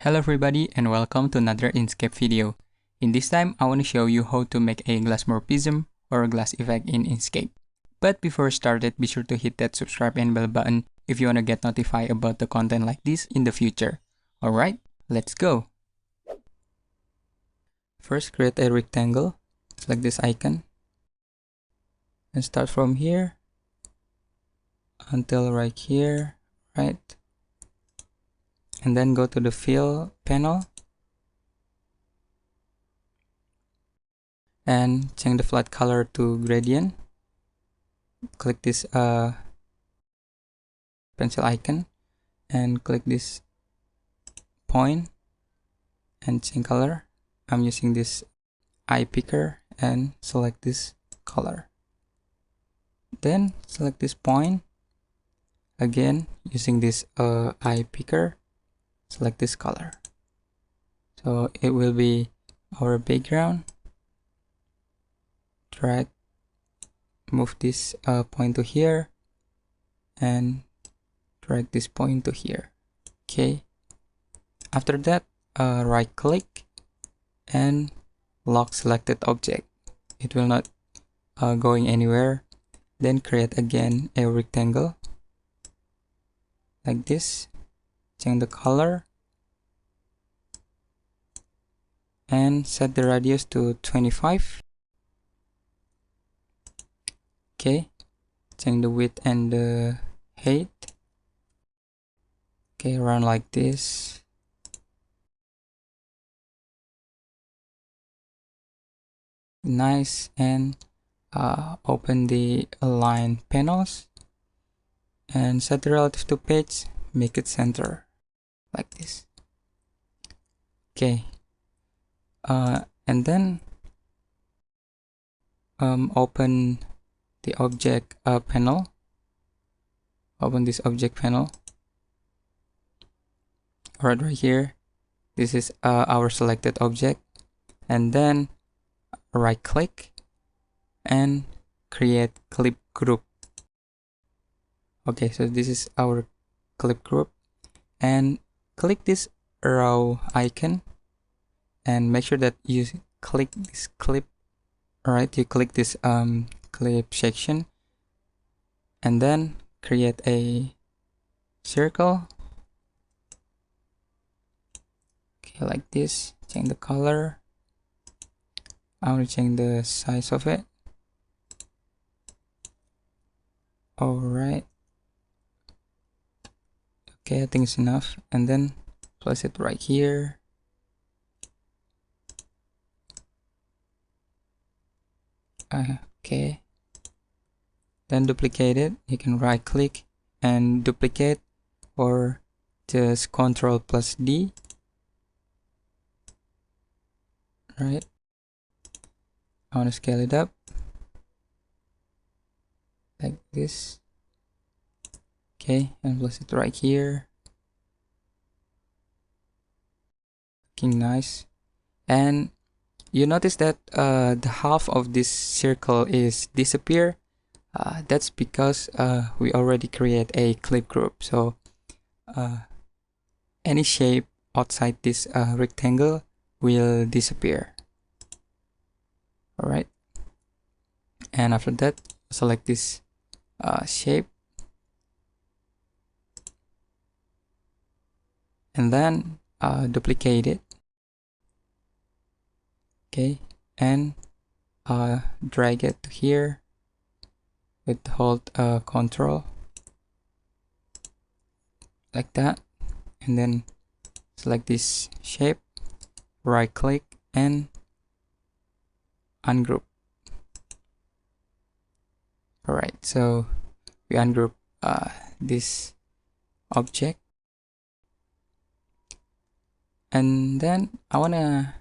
Hello everybody and welcome to another Inkscape video. In this time, I want to show you how to make a glass morpism or glass effect in Inkscape. But before we start it, be sure to hit that subscribe and bell button if you want to get notified about the content like this in the future. Alright, let's go! First, create a rectangle, select this icon, and start from here until right here, right? And then go to the fill panel and change the flat color to gradient. Click this pencil icon and click this point and change color. I'm using this eye picker and select this color. Then select this point again using this eye picker, select this color. So it will be our background. Drag, move this point to here and drag this point to here. Okay, after that right click and lock selected object. It will not going anywhere. Then create again a rectangle like this, change the color and set the radius to 25. Okay, change the width and the height. Okay, run like this. Nice. And open the align panels and set the relative to page, make it center like this. Okay, and then open the object panel. Open this object panel right here. This is our selected object, and then right click and create clip group. Okay, so this is our clip group, and click this arrow icon and make sure that you click this clip. Alright, you click this clip section and then create a circle. Okay, like this. Change the color. I want to change the size of it. Alright. Okay, I think it's enough. And then place it right here. Okay. Then duplicate it. You can right click and duplicate, or just Ctrl plus D. Right. I want to scale it up like this. Okay, and place it right here. Looking nice. And you notice that the half of this circle is disappear. That's because we already create a clip group. So any shape outside this rectangle will disappear. Alright, and after that select this shape and then duplicate it. Okay, and drag it to here with hold Ctrl like that, and then select this shape, right click and ungroup. Alright, so we ungroup this object, and then I wanna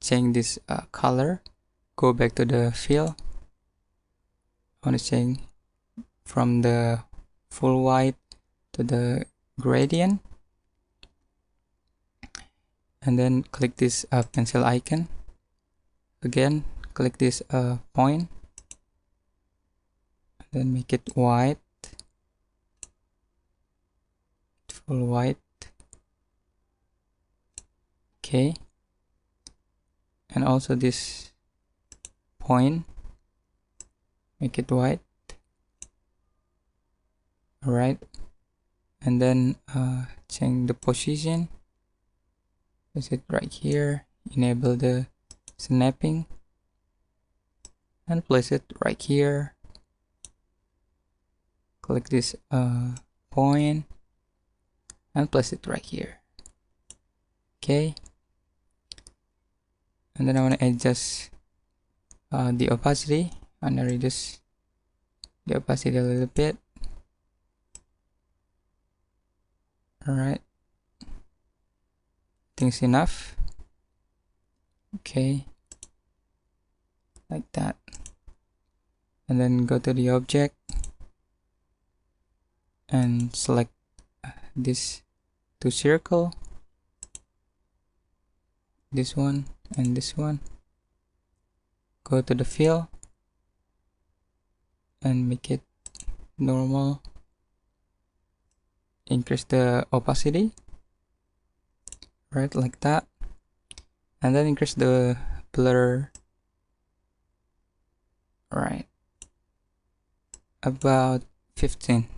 change this color. Go back to the fill. I want to change from the full white to the gradient, and then click this pencil icon. Again, click this point, then make it white, full white. Okay, and also this point, make it white. Alright, and then change the position, place it right here, enable the snapping, and place it right here. Click this point and place it right here. Okay, and then I want to adjust the opacity. I'm gonna reduce the opacity a little bit. Alright, I think it's enough. Okay, like that, and then go to the object and select this two circle, this one and this one. Go to the fill and make it normal. Increase the opacity, right, like that, and then increase the blur, right, about 15.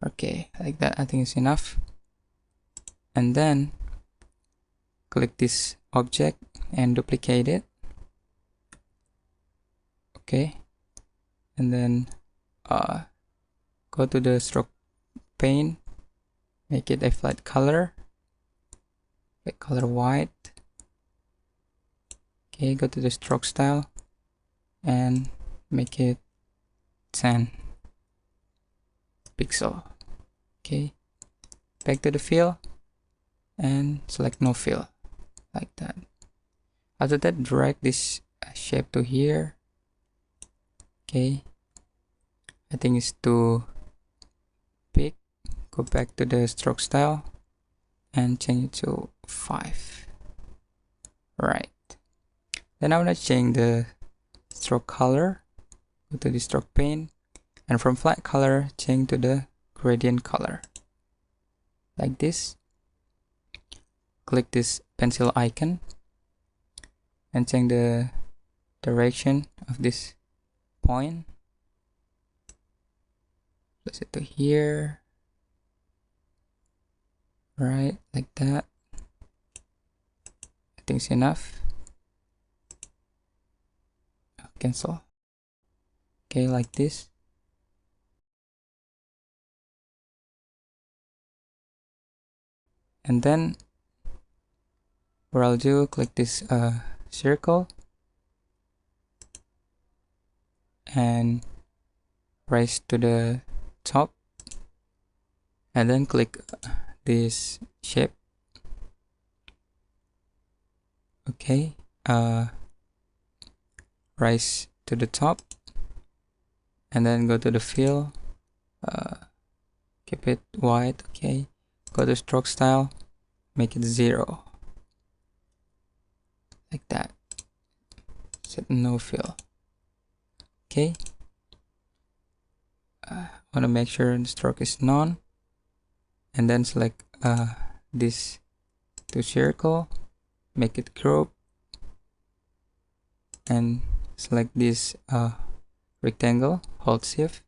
Okay, like that, I think it's enough. And then click this object and duplicate it. Okay, and then go to the stroke pane, make it a flat color, make color white. Okay, go to the stroke style and make it 10 pixel. Okay, back to the fill and select no fill, like that. After that, drag this shape to here. Okay, I think it's too big. Go back to the stroke style and change it to 5. Right, then I want to change the stroke color. Go to the stroke pane, and from flat color change to the gradient color, like this. Click this pencil icon and change the direction of this point. Place it to here, right, like that. I think it's enough. Cancel. Okay, like this. And then what I'll do, click this circle and raise to the top, and then click this shape. Okay, rise to the top, and then go to the fill, keep it white. Okay, go to stroke style, make it 0, like that. Set no fill. Okay, I want to make sure the stroke is none, and then select this two circle, make it group, and select this rectangle, hold shift,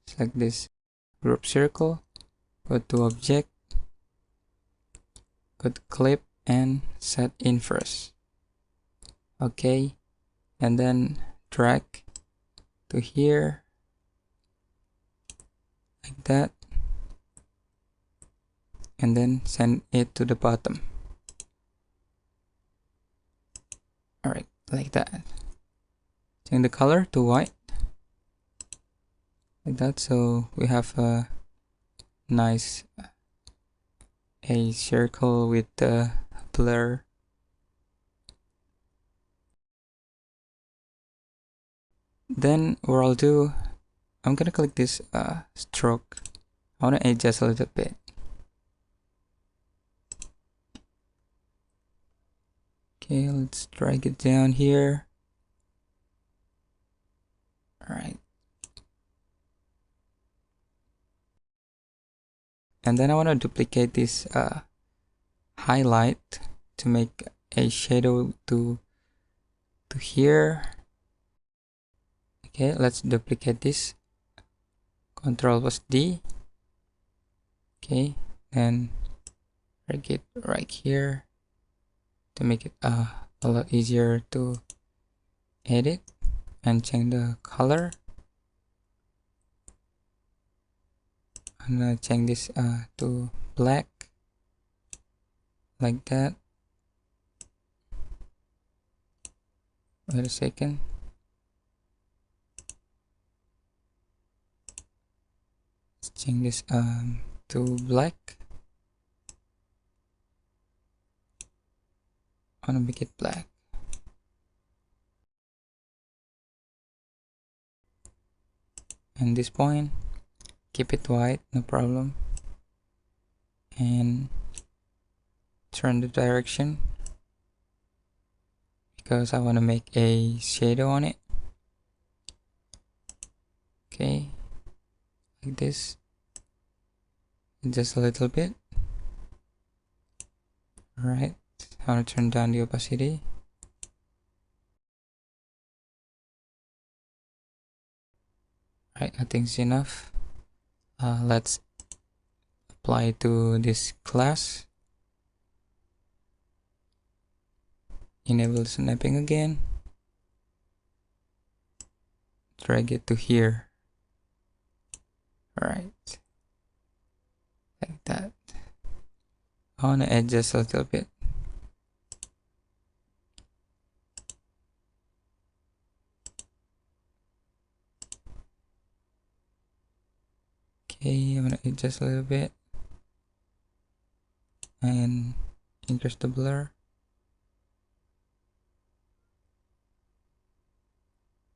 select this group circle, go to object, go to clip and set inverse. Okay, and then drag to here, like that, and then send it to the bottom. Alright, like that. Change the color to white, like that, so we have a nice a circle with the blur. Then what I'll do, I'm gonna click this stroke. I want to adjust a little bit. Okay, let's drag it down here. Alright, and then I want to duplicate this highlight to make a shadow to here. Okay, let's duplicate this. Control plus D. Okay, and drag it right here to make it a lot easier to edit, and change the color. I'm gonna change this to black, like that. Wait a second. Let's change this to black. I wanna make it black. And this point, keep it white, no problem. And turn the direction because I want to make a shadow on it. Okay, like this, just a little bit. Alright, I want to turn down the opacity. Right, I think it's enough. Let's apply it to this class. Enable snapping again. Drag it to here. Alright, like that. I want to adjust a little bit. Okay, I'm gonna adjust a little bit and increase the blur,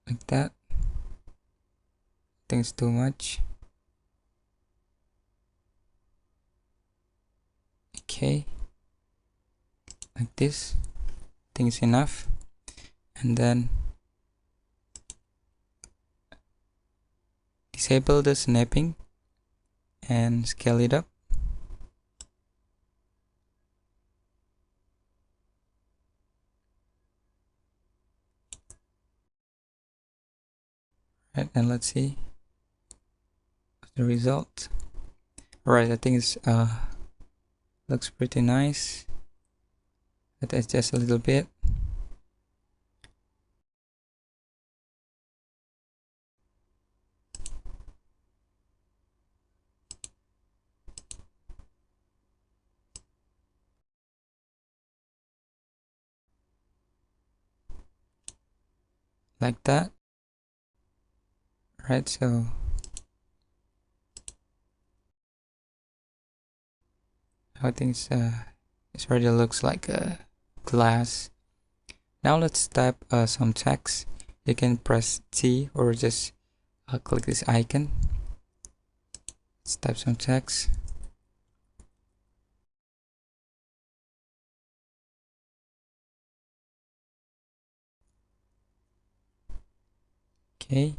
like that. I think it's too much. Okay, like this. I think it's enough. And then disable the snapping and scale it up. Right, and let's see the result. Alright, I think it's looks pretty nice. Let's adjust a little bit. Like that. Right, so I think it's already looks like a glass. Now let's type some text. You can press T or just click this icon. Let's type some text. Okay,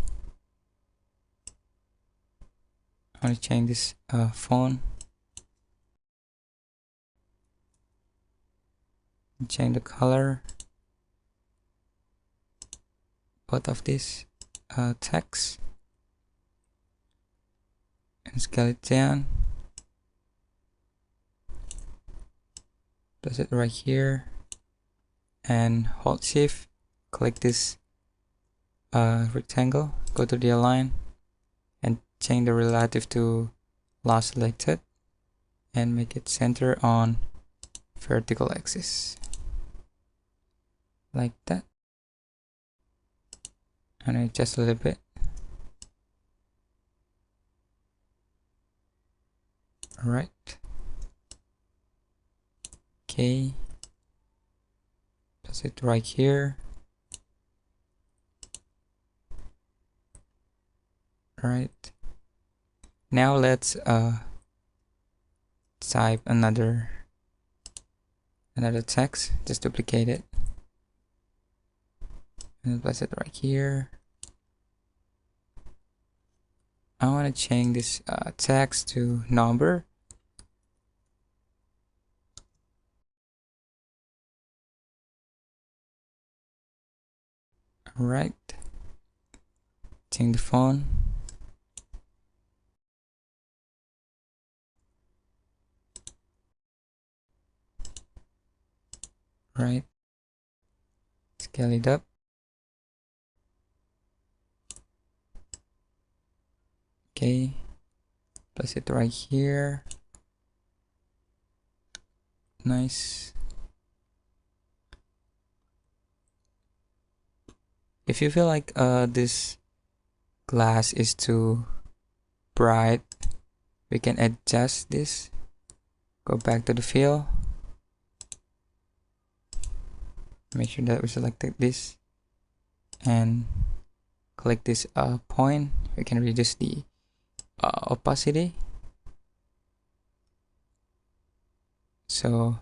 I want to change this font. Change the color both of this text and scale it down. Place it right here and hold shift, click this rectangle, go to the align and change the relative to last selected and make it center on vertical axis, like that. And adjust a little bit. Alright. Okay. Place it right here. Alright. Now let's type another text. Just duplicate it. And place it right here. I want to change this text to number. Alright, change the font. Right, scale it up. Okay, place it right here. Nice. If you feel like this glass is too bright, we can adjust this. Go back to the fill. Make sure that we selected this and click this point. We can reduce the opacity, so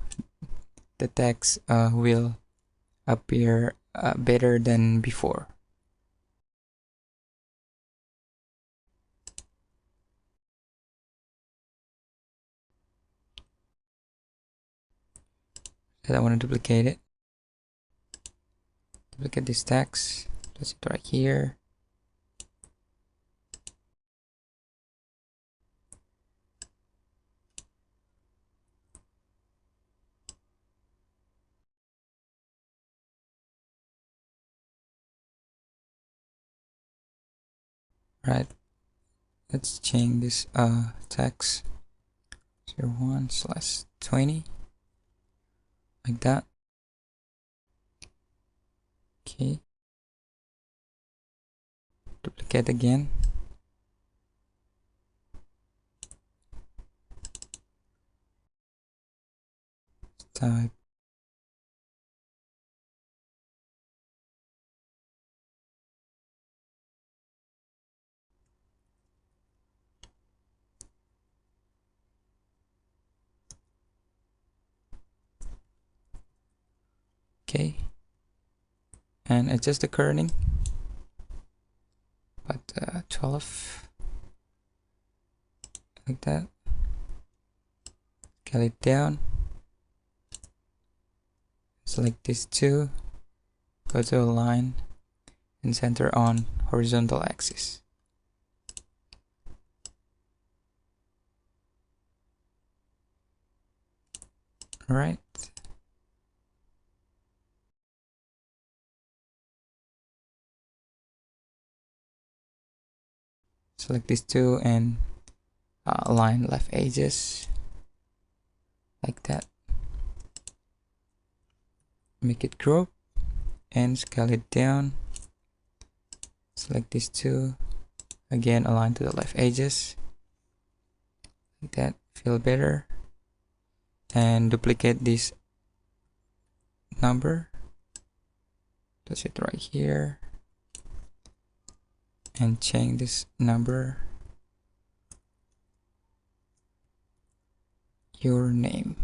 the text will appear better than before. So I want to duplicate it. Duplicate this text. Place it right here. Right. Let's change this text 01/20 like that. Okay. Duplicate again. Type. Okay. And adjust the kerning. But 12 like that. Scale it down. Select these two. Go to a line and center on horizontal axis. Alright. Select these two and align left edges like that. Make it group and scale it down. Select these two, again align to the left edges like that. Feel better. And duplicate this number. Place it right here and change this number. Your name.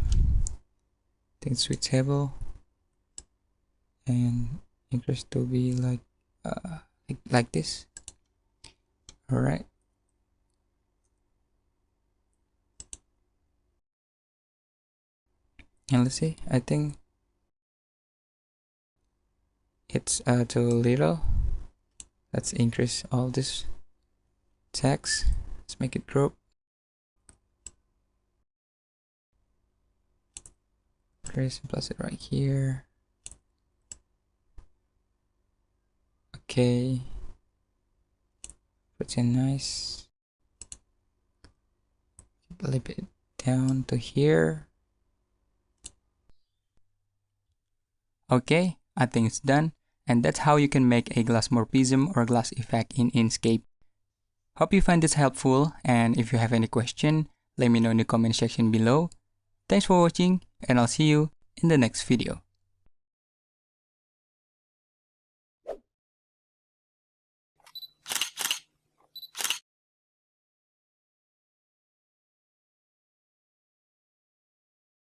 Think switch table and increase to be like this. All right. And let's see. I think it's too little. Let's increase all this text. Let's make it group. Place it right here. Okay. Put it nice. A little bit down to here. Okay, I think it's done. And that's how you can make a glass morphism or glass effect in Inkscape. Hope you find this helpful, and if you have any question, let me know in the comment section below. Thanks for watching, and I'll see you in the next video.